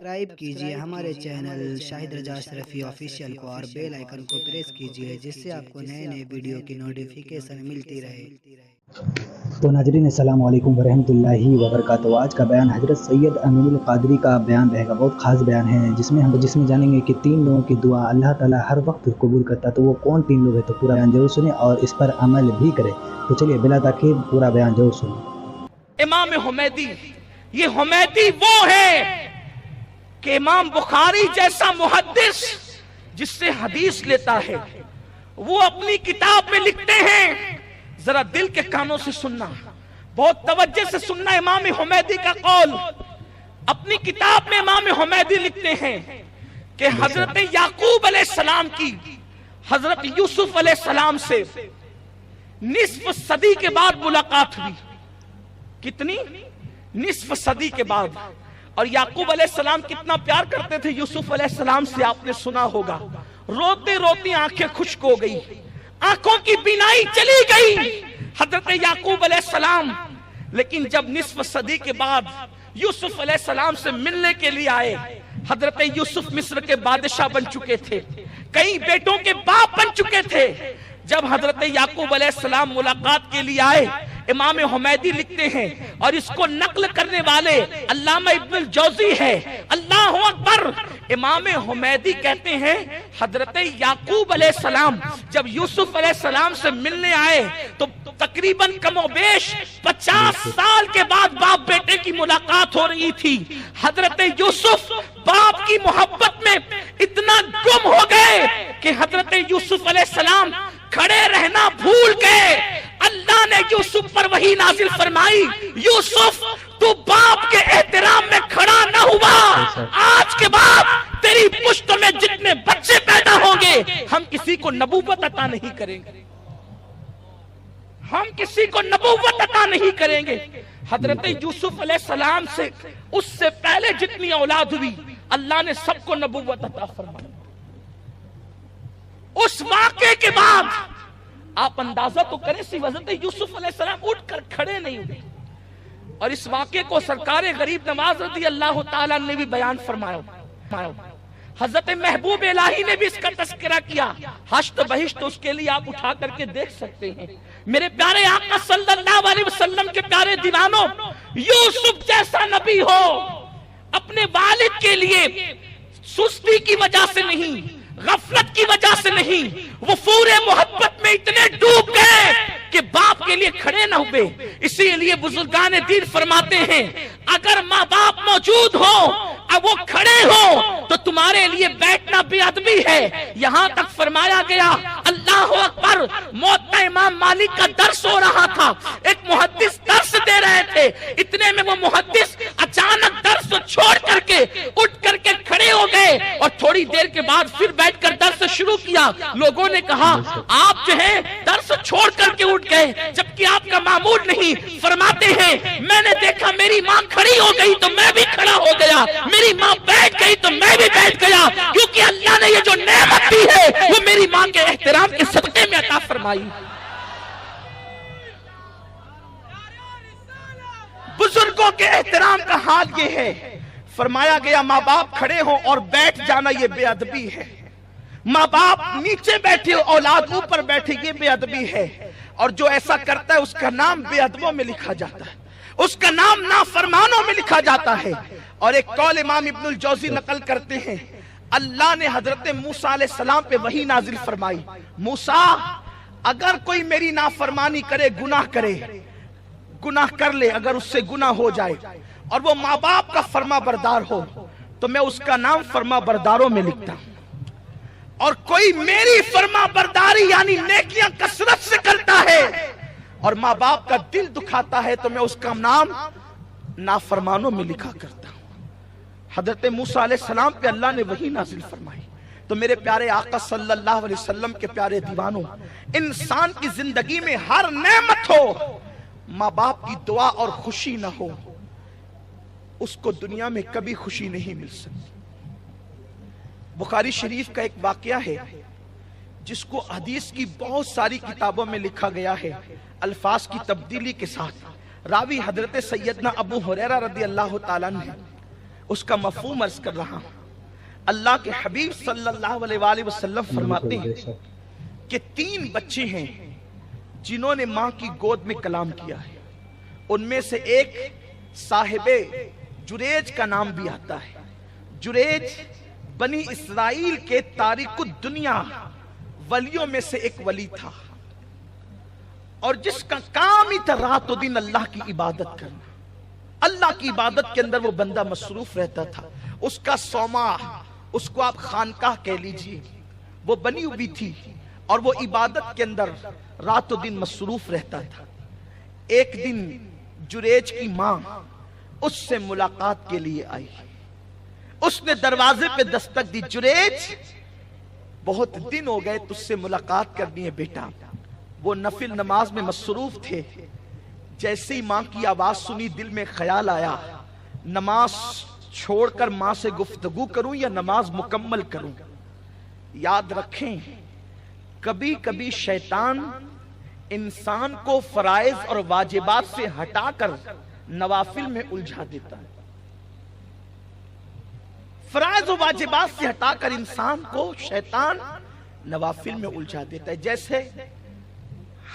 Subscribe کیجئے ہمارے channel شاہد رضا اشرفی official کو اور بیل آئیکن کو پریس کیجئے جس سے آپ کو نئے نئے ویڈیو کی نوٹیفیکیشن ملتی رہے۔ تو ناظرین السلام علیکم ورحمۃ اللہ وبرکاتہ۔ آج کا بیان حضرت سید امین القادری کا بیان رہے گا، بہت خاص بیان ہے جس میں جانیں گے کہ 3 لوگوں کی دعا اللہ تعالیٰ ہر وقت قبول کرتا ہے۔ تو وہ کون 3 لوگ ہیں؟ تو پورا بیان ضرور سنیں اور اس پر عمل بھی کریں۔ تو چلیے بلا تاخیر پورا بیان ضرور سنیں۔ امام حمیدی، یہ حمیدی وہ ہے کہ امام بخاری جیسا محدث جس سے حدیث لیتا ہے، وہ اپنی کتاب میں لکھتے ہیں، ذرا دل کے کانوں سے سننا، بہت توجہ سے سننا امام حمیدی کا قول۔ اپنی کتاب میں امام حمیدی لکھتے ہیں کہ حضرت یعقوب علیہ السلام کی حضرت یوسف علیہ السلام سے نصف صدی کے بعد ملاقات ہوئی۔ کتنی؟ نصف صدی کے بعد۔ اور یعقوب علیہ السلام کتنا پیار کرتے تھے یوسف علیہ السلام سے، آپ نے سنا ہوگا۔ روتے روتی آنکھیں خشک ہو گئی، آنکھوں کی بینائی چلی گئی حضرت یعقوب علیہ السلام۔ لیکن جب نصف صدی کے بعد یوسف علیہ السلام سے ملنے کے لیے آئے، حضرت یوسف مصر کے بادشاہ بن چکے تھے، کئی بیٹوں کے باپ بن چکے تھے۔ جب حضرت یعقوب علیہ السلام ملاقات کے لیے آئے، امام حمیدی لکھتے ہیں، اور اس کو نقل کرنے والے علامہ ابن الجوزی ہے، اللہ اکبر۔ امام حمیدی کہتے ہیں حضرت یعقوب علیہ السلام جب یوسف علیہ السلام سے ملنے آئے تو تقریباً کم و بیش 50 سال کے بعد باپ بیٹے کی ملاقات ہو رہی تھی۔ حضرت یوسف باپ کی محبت میں اتنا گم ہو گئے کہ حضرت یوسف علیہ السلام کھڑے رہنا بھول گئے۔ اللہ نے یوسف پر وحی نازل فرمائی، یوسف تو باپ کے احترام میں کھڑا نہ ہوا، آج کے بعد تیری پشت میں جتنے بچے پیدا ہوں گے ہم کسی کو نبوت عطا نہیں کریں گے، ہم کسی کو نبوت عطا نہیں کریں گے۔ حضرت یوسف علیہ السلام سے اس سے پہلے جتنی اولاد ہوئی اللہ نے سب کو نبوت عطا فرمائی۔ اس واقعے کے بعد آپ اندازہ تو کریں، حضرت یوسف علیہ السلام اٹھ کر کھڑے نہیں ہوئے، اور اس واقعے کو سرکار غریب نواز رضی اللہ تعالیٰ نے بھی بیان فرمایا۔ حضرت محبوب الہی نے بھی اس کا تذکرہ کیا، حشت بہشت اس کے لیے آپ اٹھا کر کے دیکھ سکتے ہیں۔ میرے پیارے آقا صلی اللہ علیہ وسلم کے پیارے دیوانوں، یوسف جیسا نبی ہو، اپنے والد کے لیے سستی کی وجہ سے نہیں، غفلت کی وجہ سے نہیں، وہ پورے محبت میں اتنے ڈوب گئے کہ باپ کے لیے کھڑے نہ ہوئے۔ اسی لیے بزرگان دین فرماتے ہیں اگر ماں باپ موجود ہو اب وہ کھڑے ہو تو تمہارے لیے بیٹھنا بے ادبی ہے۔ یہاں تک فرمایا گیا، اللہ اکبر، موت امام مالک کا درس ہو رہا تھا، ایک محدث درس دے رہے تھے، اتنے میں وہ محدث اچانک درس چھوڑ کر کے اٹھ کر کے کھڑے ہو گئے، اور تھوڑی دیر کے بعد پھر بیٹھ کر درس شروع کیا۔ لوگوں نے کہا آپ جو ہے درس چھوڑ کر کے اٹھ گئے جبکہ آپ کا معمول نہیں۔ فرماتے ہیں میں نے دیکھا میری ماں کھڑی ہو گئی تو میں بھی کھڑا ہو گیا، میری ماں بیٹھ گئی تو میں بھی بیٹھ گیا، کیونکہ اللہ نے یہ جو نعمت دی ہے وہ میری ماں کے احترام کے صدقے میں عطا فرمائی۔ بزرگوں کے احترام کا حال یہ ہے، فرمایا گیا ماں باپ کھڑے ہوں اور بیٹھ جانا یہ بے ادبی ہے، ماں باپ نیچے بیٹھے اولاد اوپر بیٹھے یہ بے ادبی ہے، اور جو ایسا کرتا ہے اس کا نام بے ادبوں میں لکھا جاتا ہے، اس کا نام نافرمانوں میں لکھا جاتا ہے۔ اور ایک قول امام ابن الجوزی نقل کرتے ہیں، اللہ نے حضرت موسیٰ علیہ السلام پہ وحی نازل فرمائی، موسیٰ اگر کوئی میری نافرمانی کرے، گناہ کرے، گناہ کر لے، اگر اس سے گناہ ہو جائے اور وہ ماں باپ کا فرما بردار ہو تو میں اس کا نام فرما برداروں میں لکھتا ہوں، اور کوئی میری فرما برداری یعنی نیکیاں کثرت سے کرتا ہے اور ماں باپ کا دل دکھاتا ہے تو میں اس کا نام نافرمانوں میں لکھا کرتا ہوں۔ حضرت موسیٰ علیہ السلام پہ اللہ نے وحی نازل فرمائی۔ تو میرے پیارے آقا صلی اللہ علیہ وسلم کے پیارے دیوانوں، انسان کی زندگی میں ہر نعمت ہو، ماں باپ کی دعا اور خوشی نہ ہو، اس کو دنیا میں کبھی خوشی نہیں مل سکتی۔ بخاری شریف کا ایک واقعہ ہے جس کو حدیث کی بہت ساری کتابوں میں لکھا گیا ہے الفاظ کی تبدیلی کے ساتھ۔ راوی حضرت سیدنا ابو ہریرہ رضی اللہ تعالیٰ عنہ، اس کا مفہوم عرض کر رہا ہوں۔ اللہ کے حبیب صلی اللہ علیہ وآلہ وسلم فرماتے ہیں کہ 3 بچے ہیں جنہوں نے ماں کی گود میں کلام کیا ہے، ان میں سے ایک صاحب جریج کا نام بھی آتا ہے۔ جریج بنی اسرائیل کے تاریخ الدنیا ولیوں میں سے ایک ولی تھا، اور جس کا کام ہی تھا رات و دن اللہ کی عبادت کرنا۔ اللہ کی عبادت کے اندر وہ بندہ مصروف رہتا تھا۔ اس کا سوما، اس کو آپ خانقاہ کہہ لیجئے، وہ بنی ہوئی تھی، اور وہ عبادت کے اندر رات و دن مصروف رہتا تھا۔ ایک دن جریج کی ماں اس سے ملاقات کے لیے آئی۔ اس نے دروازے پہ دستک دی، جریج بہت دن ہو گئے تجھ سے ملاقات کرنی ہے بیٹا۔ وہ نفل نماز میں مصروف تھے۔ جیسے ہی ماں کی آواز سنی دل میں خیال آیا، نماز چھوڑ کر ماں سے گفتگو کروں یا نماز مکمل کروں۔ یاد رکھیں، کبھی کبھی شیطان انسان کو فرائض اور واجبات سے ہٹا کر نوافل میں الجھا دیتا ہے۔ فرائض و واجبات سے ہٹا کر انسان کو شیطان نوافل میں الجھا دیتا ہے۔ جیسے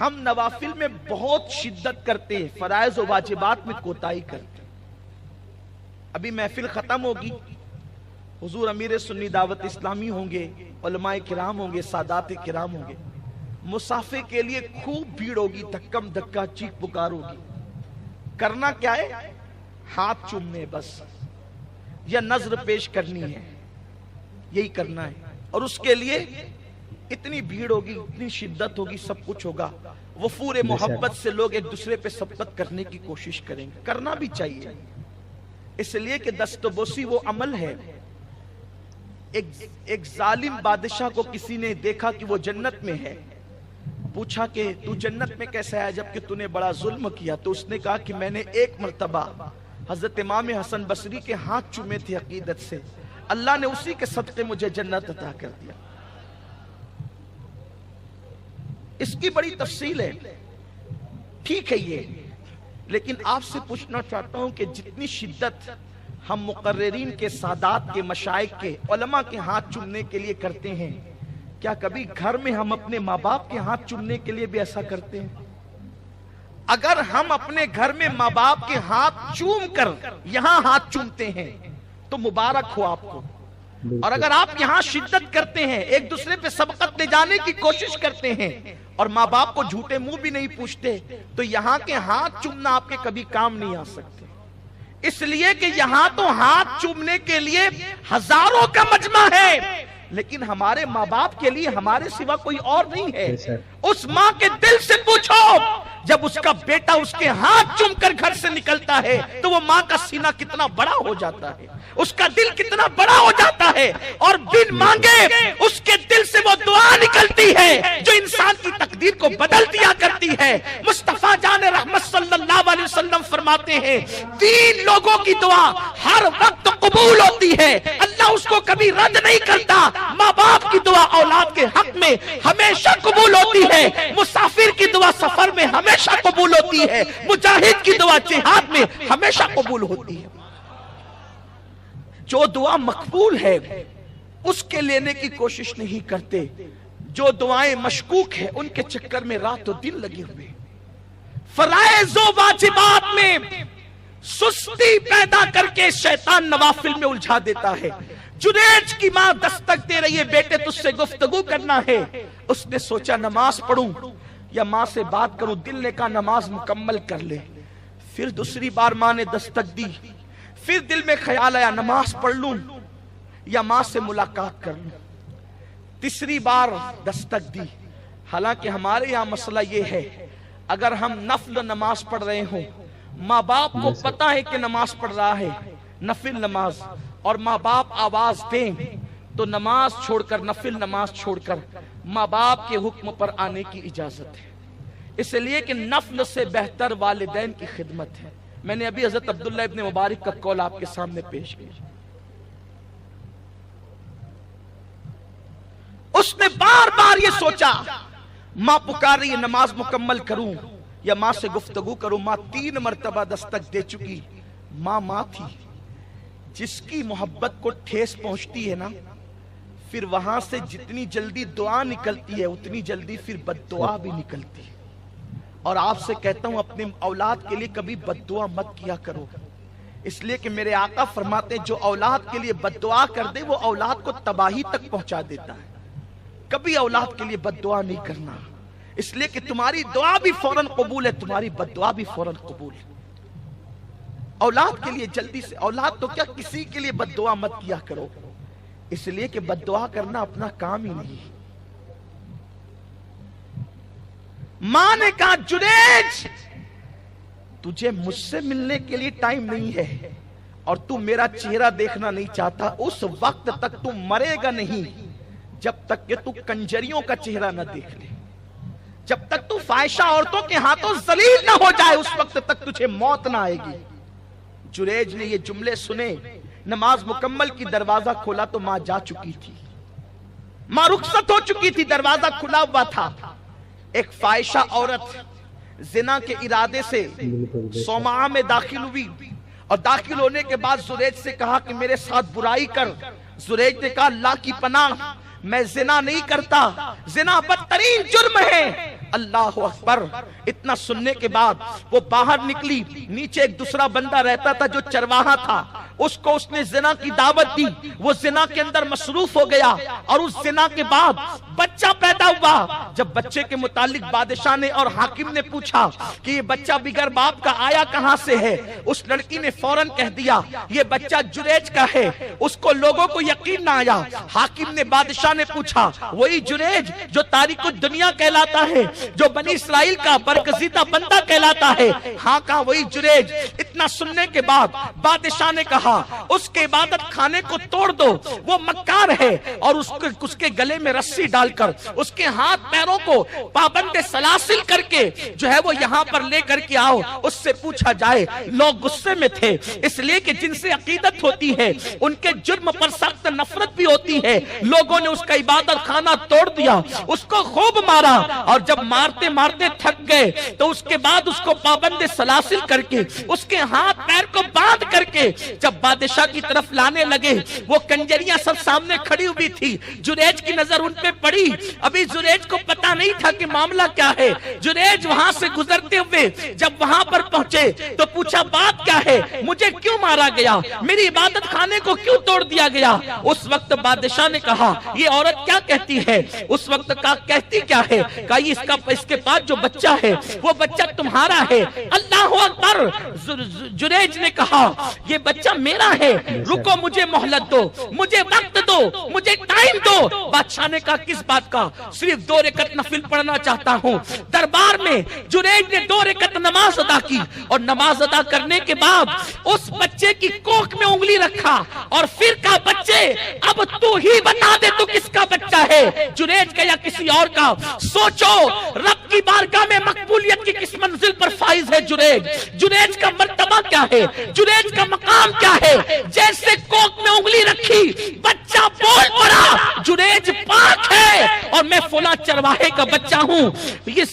ہم نوافل میں بہت شدت کرتے ہیں، فرائض و واجبات میں کوتاہی کرتے ہیں۔ ابھی محفل ختم ہوگی، حضور امیر سنی دعوت اسلامی ہوں گے، علماء کرام ہوں گے، سادات کرام ہوں گے، مسافے کے لیے خوب بھیڑ ہوگی، دھکم دھکا چیخ پکار ہوگی۔ کرنا کیا ہے؟ ہاتھ چومنے بس، یا نظر پیش کرنی ہے، یہی کرنا ہے۔ اور اس کے لیے اتنی بھیڑ ہوگی، اتنی شدت ہوگی، سب کچھ ہوگا۔ وفور محبت سے لوگ ایک دوسرے پہ سبقت کرنے کی کوشش کریں گے، کرنا بھی چاہیے، اس لیے کہ دست و بوسی وہ عمل ہے۔ ایک ظالم بادشاہ کو کسی نے دیکھا کہ وہ جنت میں ہے، پوچھا کہ تو جنت میں کیسے آیا جبکہ تو نے بڑا ظلم کیا؟ تو اس نے کہا کہ میں نے ایک مرتبہ حضرت امام حسن بصری کے ہاتھ چومے تھے عقیدت سے، اللہ نے اسی کے صدقے مجھے جنت عطا کر دیا۔ اس کی بڑی تفصیل ہے، ٹھیک ہے یہ، لیکن آپ سے پوچھنا چاہتا ہوں کہ جتنی شدت ہم مقررین کے، سادات کے، مشائخ کے، علماء کے ہاتھ چومنے کے لیے کرتے ہیں، کیا کبھی گھر میں ہم اپنے ماں باپ کے ہاتھ چومنے کے لیے بھی ایسا کرتے ہیں؟ اگر ہم اپنے گھر میں ماں باپ کے ہاتھ چوم کر یہاں ہاتھ چومتے ہیں تو مبارک ہو آپ کو، اور اگر آپ یہاں شدت کرتے ہیں، ایک دوسرے پہ سبقت لے جانے کی کوشش کرتے ہیں اور ماں باپ کو جھوٹے منہ بھی نہیں پوچھتے، تو یہاں کے ہاتھ چومنا آپ کے کبھی کام نہیں آ سکتے۔ اس لیے کہ یہاں تو ہاتھ چومنے کے لیے ہزاروں کا مجمع ہے، لیکن ہمارے ماں باپ کے لیے ہمارے سوا کوئی اور نہیں ہے۔ اس ماں کے دل سے پوچھو، جب اس کا بیٹا اس کے ہاتھ چوم کر گھر سے نکلتا ہے تو وہ ماں کا سینہ کتنا بڑا ہو جاتا ہے، اس کا دل کتنا بڑا ہو جاتا ہے، اور بن مانگے اس کے دل سے وہ دعا نکلتی ہے جو انسان کی تقدیر کو بدل دیا کرتی ہے۔ مصطفیٰ جان رحمت صلی اللہ علیہ وسلم فرماتے ہیں 3 لوگوں کی دعا ہر وقت قبول ہوتی ہے، اللہ اس کو کبھی رد نہیں کرتا۔ ماں باپ کی دعا اولاد کے حق میں ہمیشہ قبول ہوتی ہے، مسافر کی دعا سفر میں ہمیشہ قبول ہوتی ہے، مجاہد کی دعا جہاد میں ہمیشہ قبول ہوتی ہے۔ جو دعا مقبول ہے اس کے لینے کی کوشش نہیں کرتے، جو دعائیں مشکوک ہیں ان کے چکر میں رات و دن لگے ہوئے۔ فرائض و واجبات میں سستی پیدا کر کے شیطان نوافل میں الجھا دیتا ہے۔ جریج کی ماں دستک دے رہی ہے، بیٹے تجھ سے گفتگو کرنا ہے۔ اس نے سوچا نماز پڑھوں یا ماں سے بات کروں، دل نے کہا نماز مکمل کر لے۔ پھر دوسری بار ماں نے دستک دی، پھر دل میں خیال آیا نماز پڑھ لوں یا ماں سے ملاقات کر لوں۔ تیسری بار دستک دی۔ حالانکہ ہمارے یہاں مسئلہ یہ ہے، اگر ہم نفل نماز پڑھ رہے ہوں، ماں باپ کو پتا ہے کہ نماز پڑھ رہا ہے، نفل نماز، اور ماں باپ آواز دیں تو نماز چھوڑ کر، نفل نماز چھوڑ کر ماں باپ کے حکم پر آنے کی اجازت ہے، اس لیے کہ نفل سے بہتر والدین کی خدمت ہے۔ میں نے ابھی حضرت عبداللہ ابن مبارک کا قول آپ کے سامنے پیش کیا۔ اس نے بار بار یہ سوچا، ماں پکار رہی ہے نماز مکمل کروں یا ماں سے گفتگو کروں۔ ماں 3 مرتبہ دستک دے چکی، ماں تھی، جس کی محبت کو ٹھیس پہنچتی ہے نا، پھر وہاں سے جتنی جلدی دعا نکلتی ہے اتنی جلدی پھر بد دعا بھی نکلتی ہے۔ اور آپ سے کہتا ہوں اپنے اولاد کے لیے کبھی بد دعا مت کیا کرو، اس لیے کہ میرے آقا فرماتے ہیں جو اولاد کے لیے بد دعا کر دے وہ اولاد کو تباہی تک پہنچا دیتا ہے۔ کبھی اولاد کے لیے بد دعا نہیں کرنا، اس لیے کہ تمہاری دعا بھی فوراً قبول ہے، تمہاری بد دعا بھی فوراً قبول ہے۔ اولاد کے لیے جلدی سے، اولاد تو کیا کسی کے لیے بد دعا مت کیا کرو، اس لیے کہ بد دعا کرنا اپنا کام ہی نہیں۔ ماں نے کہا جنید تجھے مجھ سے ملنے کے لیے ٹائم نہیں ہے اور تو میرا چہرہ دیکھنا نہیں چاہتا، اس وقت تک تو مرے گا نہیں جب تک کہ تو کنجریوں کا چہرہ نہ دیکھ لے، جب تک تو فاحشہ عورتوں کے ہاتھوں ذلیل نہ ہو جائے اس وقت تک تجھے موت نہ آئے گی۔ جریج نے یہ جملے سنے، نماز مکمل کی، دروازہ کھولا تو ماں جا چکی تھی، ماں رخصت ہو چکی تھی، دروازہ کھلا ہوا تھا۔ ایک فاحشہ عورت زنا کے ارادے سے صومعہ میں داخل ہوئی اور داخل ہونے کے بعد زریج سے کہا کہ میرے ساتھ برائی کر۔ زریج نے کہا اللہ کی پناہ میں زنا نہیں کرتا، زنا بدترین جرم ہے۔ اللہ اکبر۔ اتنا سننے کے بعد وہ باہر نکلی، نیچے ایک دوسرا بندہ رہتا تھا جو چرواہا تھا، اس کو اس نے زنا کی دعوت دی، وہ زنا کے اندر مصروف ہو گیا اور اس زنا کے بعد بچہ پیدا ہوا۔ جب بچے کے متعلق بادشاہ نے اور حاکم نے پوچھا کہ یہ بچہ بغیر باپ کا آیا کہاں سے ہے، اس لڑکی نے فوراً کہہ دیا یہ بچہ جریج کا ہے۔ اس کو لوگوں کو یقین نہ آیا۔ حاکم نے بادشاہ نے پوچھا وہی جریج جو تاریخ الدنیا کہلاتا ہے، جو بنی اسرائیل کا برگزیدہ بندہ کہلاتا ہے؟ ہاں کہا وہی جریج۔ اتنا سننے کے بعد بادشاہ نے کہا اس کے عبادت خانے کو توڑ دو، وہ مکار ہے، اور اس کے گلے میں رسی ڈال کر اس کے ہاتھ پیروں کو پابند سلاسل کر کے جو ہے وہ یہاں پر لے کر کے آؤ، اس سے پوچھا جائے۔ لوگ غصے میں تھے اس لیے کہ جن سے عقیدت ہوتی ہے ان کے جرم پر سخت نفرت بھی ہوتی ہے۔ لوگوں نے اس کا عبادت خانہ توڑ دیا، اس کو خوب مارا، اور جب مارتے مارتے تھک گئے تو اس کے بعد اس کو پابند سلاسل کر کے اس کے ہاتھ پیر کو باندھ کر کے جب بادشاہ کی طرف لانے لگے، وہ کنجریاں سب سامنے کھڑی ہوئی تھی۔ جریج کی نظر ان پہ پڑی، ابھی جریج کو پتا نہیں تھا کہ معاملہ کیا ہے۔ جریج وہاں سے گزرتے ہوئے جب وہاں پر پہنچے تو پوچھا بات کیا ہے، مجھے کیوں مارا گیا، میری عبادت خانے کو کیوں توڑ دیا گیا؟ اس وقت بادشاہ نے کہا یہ عورت کیا کہتی ہے؟ اس وقت کہتی کیا ہے؟ کہا اس کے پاس جو بچہ ہے وہ بچہ تمہارا ہے۔ اللہ اکبر۔ جریج نے کہا یہ بچہ میرا ہے، رکو مجھے مہلت دو، مجھے وقت دو، مجھے ٹائم دو۔ بادشاہ نے کہا کس بات کا؟ صرف 2 رکعت نفل پڑھنا چاہتا ہوں۔ دربار میں جریج نے 2 رکعت نماز ادا کی، اور نماز ادا کرنے کے بعد اس بچے کی کوکھ میں انگلی رکھا اور پھر کہا بچے اب تو ہی بتا دے تو کس کا بچہ ہے، جریج کا یا کسی اور کا؟ سوچو رب کی بارگاہ میں مقبولیت کی کس منزل پر فائز ہے جریج؟ جریج کا مرتبہ کیا ہے؟ جریج کا مقام کیا ہے؟ جیسے کوک میں انگلی رکھی بچہ بول پڑا جریج پاک ہے اور میں فلاں چرواہے کا بچہ ہوں۔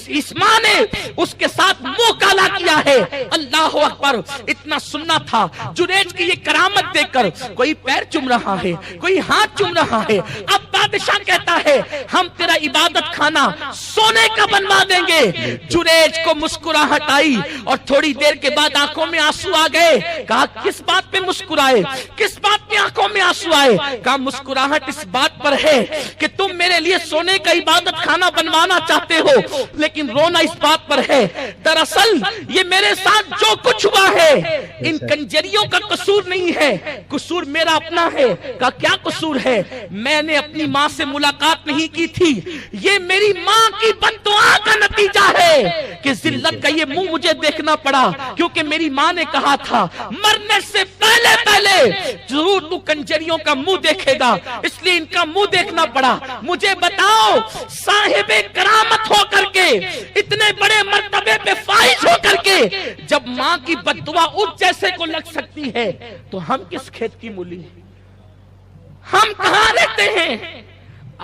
اس ماں نے اس کے ساتھ منہ کالا کیا ہے۔ اللہ اکبر۔ اتنا سننا تھا جریج کی یہ کرامت دیکھ کر کوئی پیر چوم رہا ہے، کوئی ہاتھ چوم رہا ہے۔ اب بادشاہ کہتا ہے ہم تیرا عبادت خانہ سونے کا بنوا دیں گے۔ جریج کو مسکراہٹ آئی اور تھوڑی دیر کے بعد آنکھوں میں آنسو آ گئے۔ کہا کس بات پہ مسکرائے، کس بات پہ آنکھوں میں آنسو آئے؟ کہا مسکراہٹ اس بات پر ہے کہ تم میرے لیے سونے کا عبادت خانہ بنوانا چاہتے ہو، لیکن رونا اس بات پر ہے دراصل یہ میرے ساتھ جو کچھ ہوا ہے ان کنجریوں کا قصور نہیں ہے، قصور میرا اپنا ہے۔ کہا کیا قصور ہے؟ میں نے اپنی ماں سے ملاقات نہیں کی تھی، یہ میری ماں کی بد دعا کا نتیجہ ہے کہ ذلت کا یہ منہ مجھے دیکھنا پڑا، کیونکہ میری ماں نے کہا تھا مرنے سے پہلے ضرور تو کنجریوں کا منہ دیکھے گا، اس لیے ان کا منہ دیکھنا پڑا۔ مجھے بتاؤ صاحب کرامت ہو کر کے اتنے بڑے مرتبے پہ فائز ہو کر کے جب ماں کی بد دعا اس جیسے کو لگ سکتی ہے تو ہم کس کھیت کی مولی، ہم کہاں رہتے ہیں؟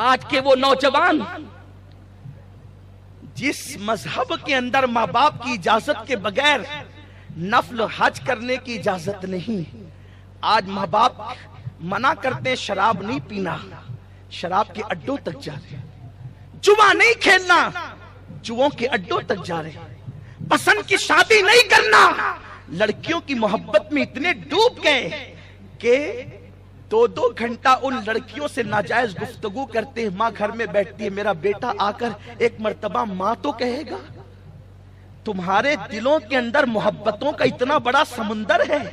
آج کے وہ نوجوان جس مذہب کے اندر ماں باپ کی اجازت کے بغیر نفل حج کرنے کی اجازت نہیں، آج ماں باپ منع کرتے ہیں شراب نہیں پینا، شراب کے اڈوں تک جا رہے، جوا نہیں کھیلنا، جووں کے اڈوں تک جا رہے، پسند کی شادی نہیں کرنا، لڑکیوں کی محبت میں اتنے ڈوب گئے کہ 2 گھنٹہ ان لڑکیوں سے ناجائز گفتگو کرتے ہیں۔ ماں گھر میں بیٹھتی ہے، میرا بیٹا آ کر ایک مرتبہ ماں تو کہے گا۔ تمہارے دلوں کے اندر محبتوں کا اتنا بڑا سمندر ہے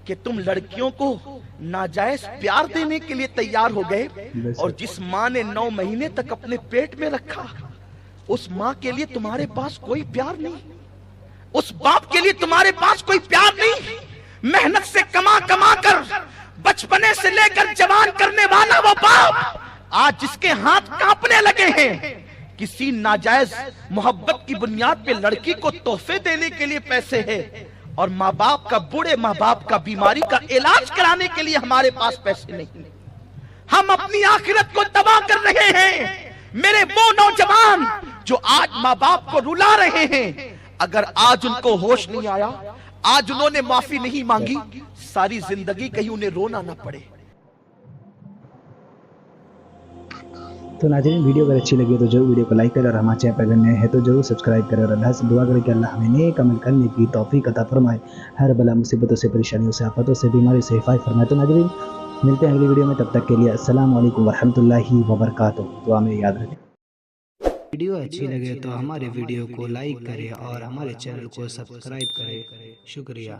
کہ تم لڑکیوں کو ناجائز پیار دینے کے لیے تیار ہو گئے، اور جس ماں نے 9 مہینے تک اپنے پیٹ میں رکھا، اس ماں کے لیے تمہارے پاس کوئی پیار نہیں، اس باپ کے لیے تمہارے پاس کوئی پیار نہیں۔ محنت سے کما کما کر بچپنے سے لے کر جوان کرنے والا وہ باپ آج جس کے ہاتھ کانپنے لگے ہیں کسی ناجائز محبت کی بنیاد پہ لڑکی کو تحفے دینے کے لیے پیسے ہے، اور ماں باپ کا، بوڑھے ماں باپ کا بیماری کا علاج کرانے کے لیے ہمارے پاس پیسے نہیں، ہم اپنی آخرت کو تباہ کر رہے ہیں۔ میرے وہ نوجوان جو آج ماں باپ کو رلا رہے ہیں، اگر آج ان کو ہوش نہیں آیا، آج انہوں نے معافی نہیں مانگی، ساری زندگی کہیں انہیں رونا نہ پڑے۔ تو ناظرین، ویڈیو اگر اچھی لگی تو ضرور ویڈیو کو لائک کریں، اور ہمارے چینل پر اگر نئے ہیں تو ضرور سبسکرائب کریں، اور اللہ سے دعا کریں کہ اللہ ہمیں نیک عمل کرنے کی توفیق عطا فرمائے، ہر بلا مصیبتوں سے، پریشانیوں سے، آفتوں سے، بیماری سے حفاظت فرمائے۔ تو ناظرین، ملتے ہیں اگلی ویڈیو میں، تب تک کے لیے السلام علیکم ورحمۃ اللہ وبرکاتہ۔ دعا میں یاد رکھیں۔ ویڈیو اچھی لگے تو ہمارے ویڈیو کو لائک کریں اور ہمارے چینل کو سبسکرائب کریں۔ شکریہ۔